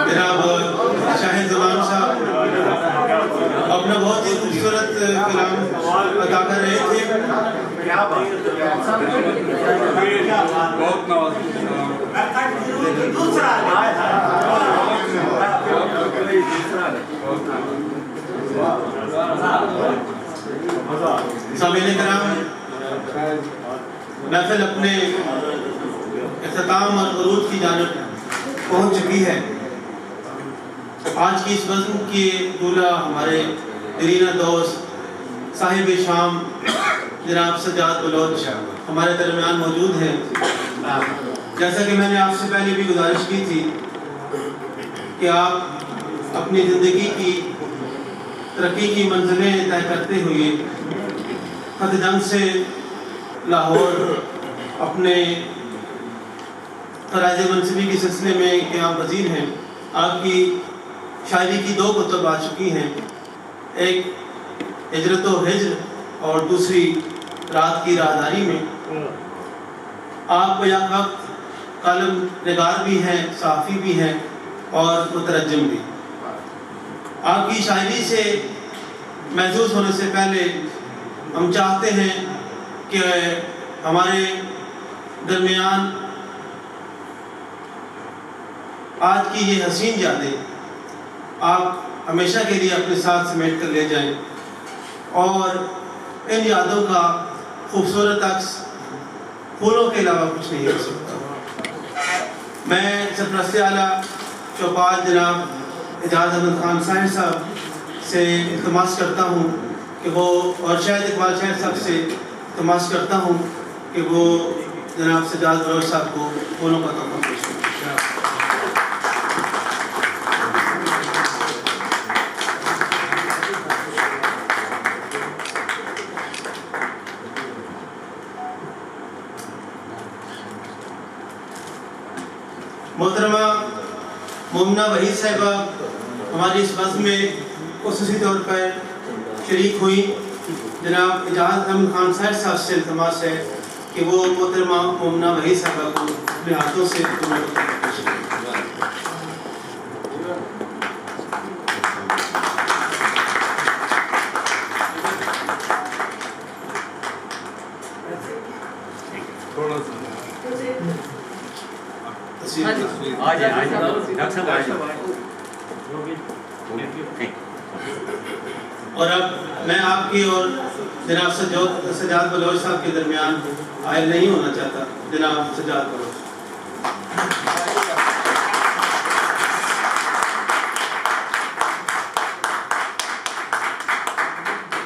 جناب شاہد زمان صاحب اپنا بہت ہی خوبصورت کلام ادا کر رہے تھے. سامعین کرام، محفل اپنے اختتام اور عروج کی جانب پہنچ چکی ہے. آج کی اس بزم کے دولہ ہمارے دیرینہ دوست صاحب شام جناب سجاد بلوچ ہمارے درمیان موجود ہیں. جیسا کہ میں نے آپ سے پہلے بھی گزارش کی تھی کہ آپ اپنی زندگی کی ترقی کی منزلیں طے کرتے ہوئے خط جنگ سے لاہور اپنے فرائض منصبی کے سلسلے میں قیام پذیر ہیں. آپ کی شاعری کی 2 کتب آ چکی ہیں، ایک ہجرت و ہجر اور دوسری رات کی راہداری میں. آپ بیک وقت کالم نگار بھی ہیں، صحافی بھی ہیں اور مترجم بھی. آپ کی شاعری سے محظوظ ہونے سے پہلے ہم چاہتے ہیں کہ ہمارے درمیان آج کی یہ حسین یادیں آپ ہمیشہ کے لیے اپنے ساتھ سمیٹ کر لے جائیں اور ان یادوں کا خوبصورت عکس پھولوں کے علاوہ کچھ نہیں ہو سکتا. میں سرپرست اعلیٰ چوپال جناب اعجاز احمد خان صاحب سے التماس کرتا ہوں کہ وہ، اور شاہد اقبال شاہد صاحب سے التماس کرتا ہوں کہ وہ جناب سجاد بلوچ صاحب کو پھولوں کا تحفہ پیش کریں. محترمہ مومنہ وحید صاحبہ ہماری اس بزم میں خصوصی طور پر شریک ہوئی. جناب اعجاز احمد خان صاحب سے التماس ہے کہ وہ محترمہ مومنہ وحید صاحبہ کو اپنے ہاتھوں سے پیش کریں. اور اب میں آپ کی اور جناب سجاد بلوچ صاحب کے درمیان حائل نہیں ہونا چاہتا. جناب سجاد بلوچ.